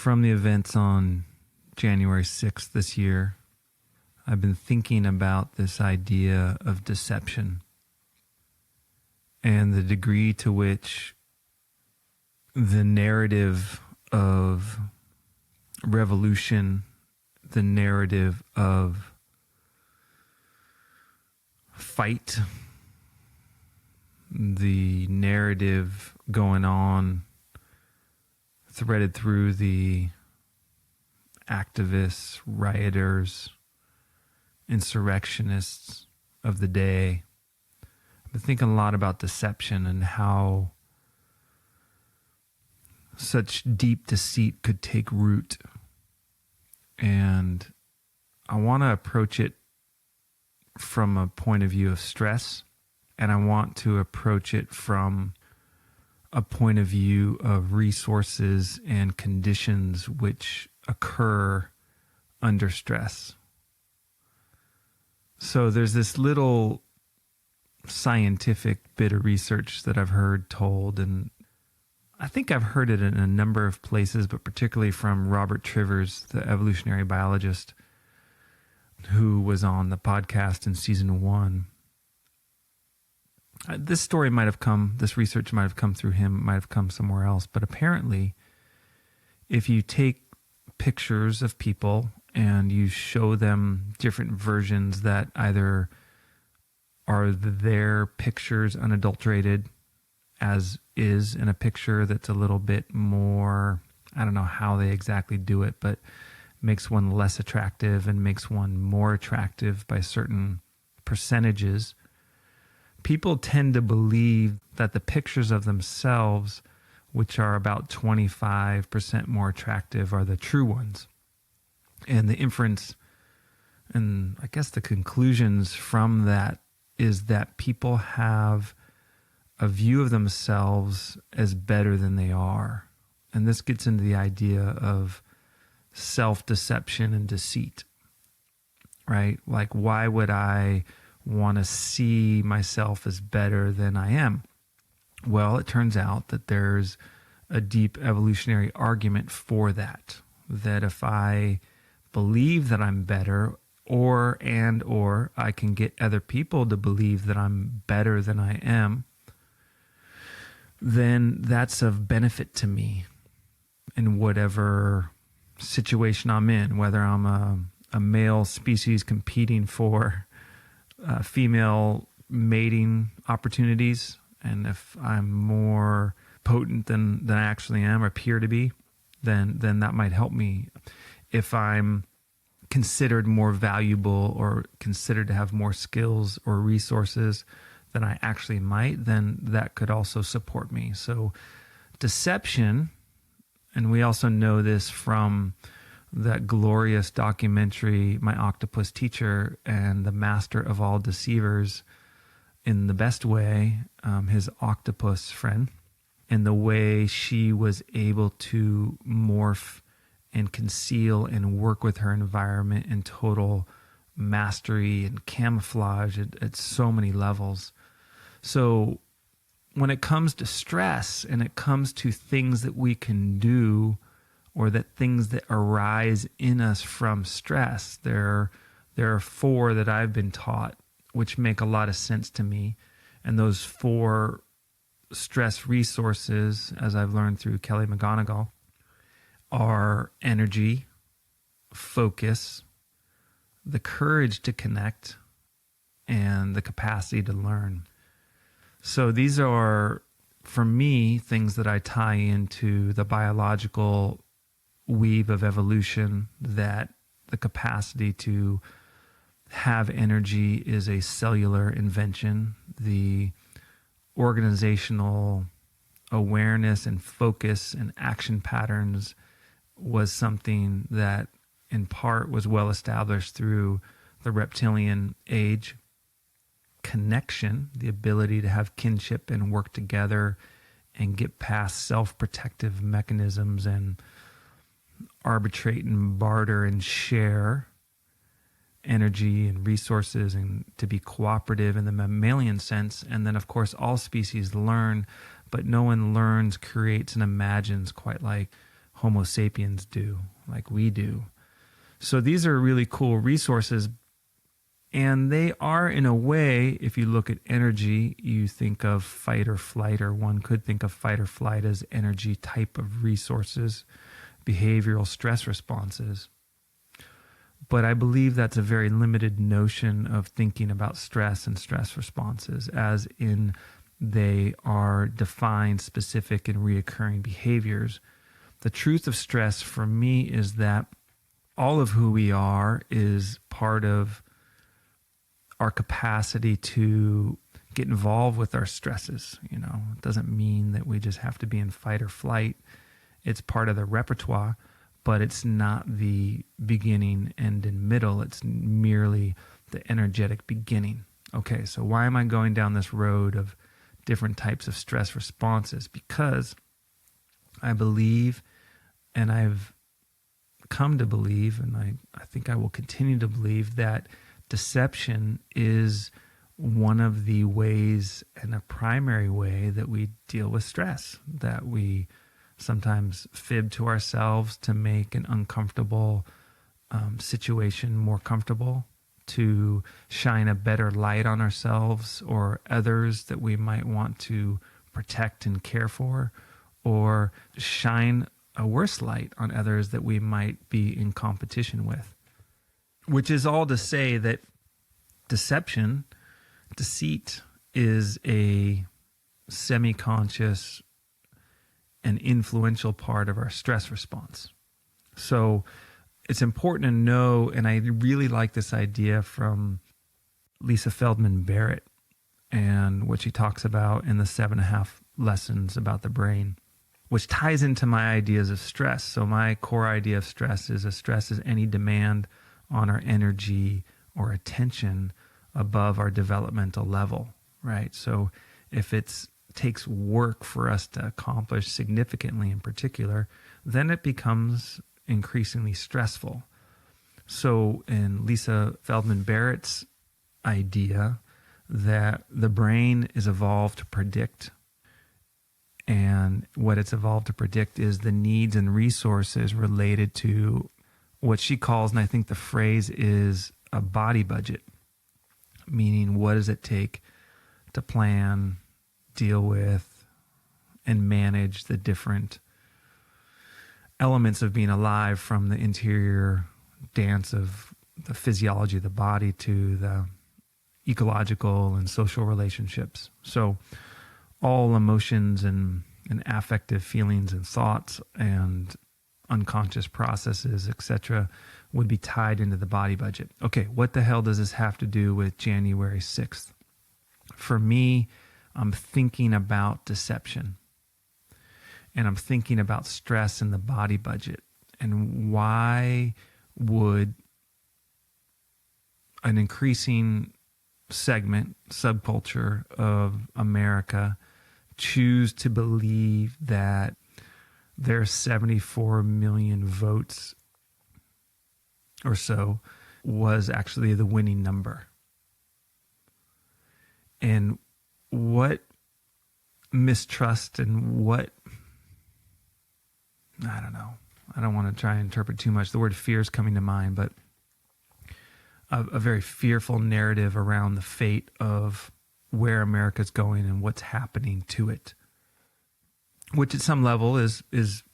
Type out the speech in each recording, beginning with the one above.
From the events on January 6th this year, I've been thinking about this idea of deception and the degree to which the narrative of revolution, the narrative of fight, the narrative going on threaded through the activists, rioters, insurrectionists of the day. I've been thinking a lot about deception and how such deep deceit could take root. And I want to approach it from a point of view of stress, and I want to approach it from a point of view of resources and conditions which occur under stress. So there's this little scientific bit of research that I've heard told, and I think I've heard it in a number of places, but particularly from Robert Trivers, the evolutionary biologist who was on the podcast in season 1. This research might have come through him, might have come somewhere else, but apparently if you take pictures of people and you show them different versions that either are their pictures unadulterated as is in a picture that's a little bit more, I don't know how they exactly do it, but makes one less attractive and makes one more attractive by certain percentages, people tend to believe that the pictures of themselves, which are about 25% more attractive, are the true ones. And the inference, and I guess the conclusions from that, is that people have a view of themselves as better than they are. And this gets into the idea of self-deception and deceit, right? Like, why would I want to see myself as better than I am? Well, it turns out that there's a deep evolutionary argument for that. That if I believe that I'm better, or I can get other people to believe that I'm better than I am, then that's of benefit to me in whatever situation I'm in, whether I'm a male species competing for female mating opportunities, and if I'm more potent than I actually am or appear to be, then that might help me. If I'm considered more valuable or considered to have more skills or resources than I actually might, then that could also support me. So deception, and we also know this from that glorious documentary, My Octopus Teacher and the Master of All Deceivers, in the best way, his octopus friend, and the way she was able to morph and conceal and work with her environment in total mastery and camouflage at so many levels. So when it comes to stress and it comes to things that we can do, or that things that arise in us from stress, there are 4 that I've been taught, which make a lot of sense to me. And those 4 stress resources, as I've learned through Kelly McGonigal, are energy, focus, the courage to connect, and the capacity to learn. So these are, for me, things that I tie into the biological weave of evolution, that the capacity to have energy is a cellular invention. The organizational awareness and focus and action patterns was something that in part was well established through the reptilian age. Connection, the ability to have kinship and work together and get past self-protective mechanisms and arbitrate and barter and share energy and resources, and to be cooperative in the mammalian sense. And then, of course, all species learn, but no one learns, creates, and imagines quite like Homo sapiens do, like we do. So these are really cool resources. And they are, in a way, if you look at energy, you think of fight or flight, or one could think of fight or flight as energy type of resources, behavioral stress responses. But I believe that's a very limited notion of thinking about stress and stress responses, as in they are defined, specific, and reoccurring behaviors. The truth of stress for me is that all of who we are is part of our capacity to get involved with our stresses. It doesn't mean that we just have to be in fight or flight. It's part of the repertoire, but it's not the beginning, end, and middle. It's merely the energetic beginning. Okay, so why am I going down this road of different types of stress responses? Because I believe, and I've come to believe, and I think I will continue to believe, that deception is one of the ways, and a primary way, that we deal with stress, that we sometimes fib to ourselves to make an uncomfortable situation more comfortable, to shine a better light on ourselves or others that we might want to protect and care for, or shine a worse light on others that we might be in competition with. Which is all to say that deceit is a semi-conscious and influential part of our stress response. So it's important to know, and I really like this idea from Lisa Feldman Barrett and what she talks about in the 7.5 lessons about the brain, which ties into my ideas of stress. So my core idea of stress is any demand on our energy or attention above our developmental level, right? So if it takes work for us to accomplish significantly in particular, then it becomes increasingly stressful. So in Lisa Feldman Barrett's idea that the brain is evolved to predict, and what it's evolved to predict is the needs and resources related to what she calls, and I think the phrase is, a body budget, meaning what does it take to plan, deal with, and manage the different elements of being alive, from the interior dance of the physiology of the body to the ecological and social relationships. So all emotions and affective feelings and thoughts and unconscious processes, etc., would be tied into the body budget. Okay, what the hell does this have to do with January 6th? For me, I'm thinking about deception, and I'm thinking about stress in the body budget, and why would an increasing segment, subculture of America choose to believe that their 74 million votes or so was actually the winning number? And what mistrust and what, I don't know, I don't want to try and interpret too much. The word fear is coming to mind, but a very fearful narrative around the fate of where America's going and what's happening to it, which at some level is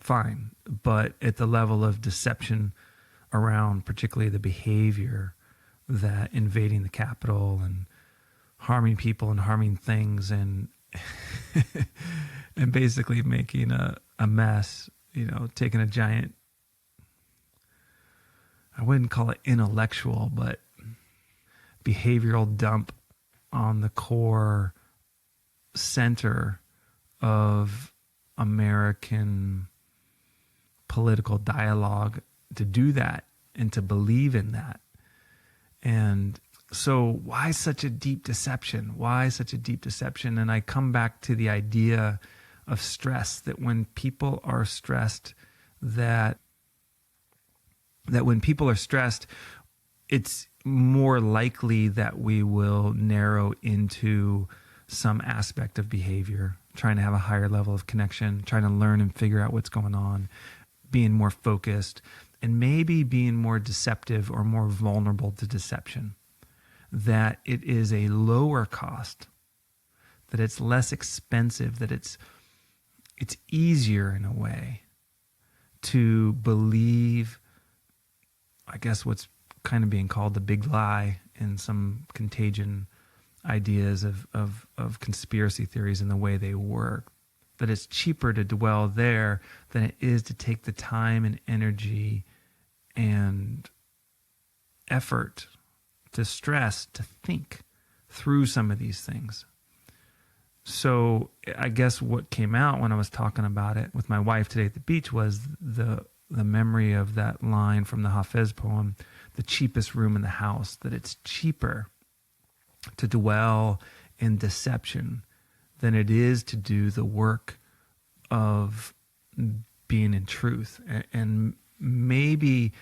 fine, but at the level of deception around particularly the behavior that invading the Capitol and harming people and harming things and and basically making a mess, taking a giant, I wouldn't call it intellectual, but behavioral dump on the core center of American political dialogue, to do that and to believe in that. And so why such a deep deception? Why such a deep deception? And I come back to the idea of stress, that when people are stressed, that when people are stressed, it's more likely that we will narrow into some aspect of behavior, trying to have a higher level of connection, trying to learn and figure out what's going on, being more focused, and maybe being more deceptive or more vulnerable to deception. That it is a lower cost, that it's less expensive, that it's easier in a way to believe, I guess, what's kind of being called the big lie in some contagion ideas of conspiracy theories and the way they work. That it's cheaper to dwell there than it is to take the time and energy and effort to stress, to think through some of these things. So I guess what came out when I was talking about it with my wife today at the beach was the memory of that line from the Hafez poem, the cheapest room in the house, that it's cheaper to dwell in deception than it is to do the work of being in truth. And maybe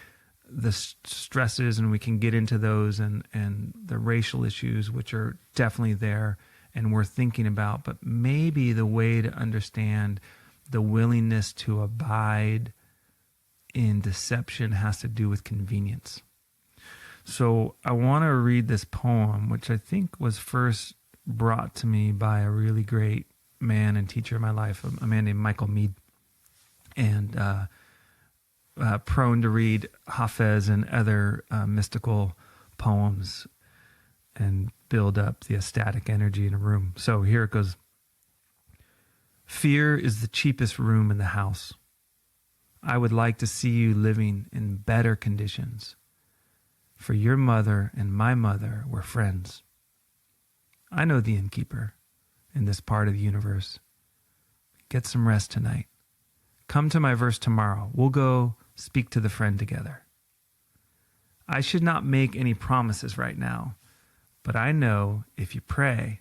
the stresses, and we can get into those, and the racial issues, which are definitely there and we're thinking about, but maybe the way to understand the willingness to abide in deception has to do with convenience. So I want to read this poem, which I think was first brought to me by a really great man and teacher in my life, a man named Michael Mead, and prone to read Hafez and other mystical poems and build up the ecstatic energy in a room. So here it goes. Fear is the cheapest room in the house. I would like to see you living in better conditions, for your mother and my mother were friends. I know the innkeeper in this part of the universe. Get some rest tonight. Come to my verse tomorrow. We'll go speak to the friend together. I should not make any promises right now, but I know if you pray,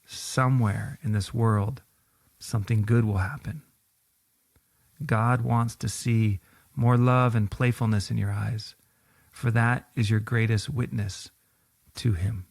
somewhere in this world, something good will happen. God wants to see more love and playfulness in your eyes, for that is your greatest witness to him.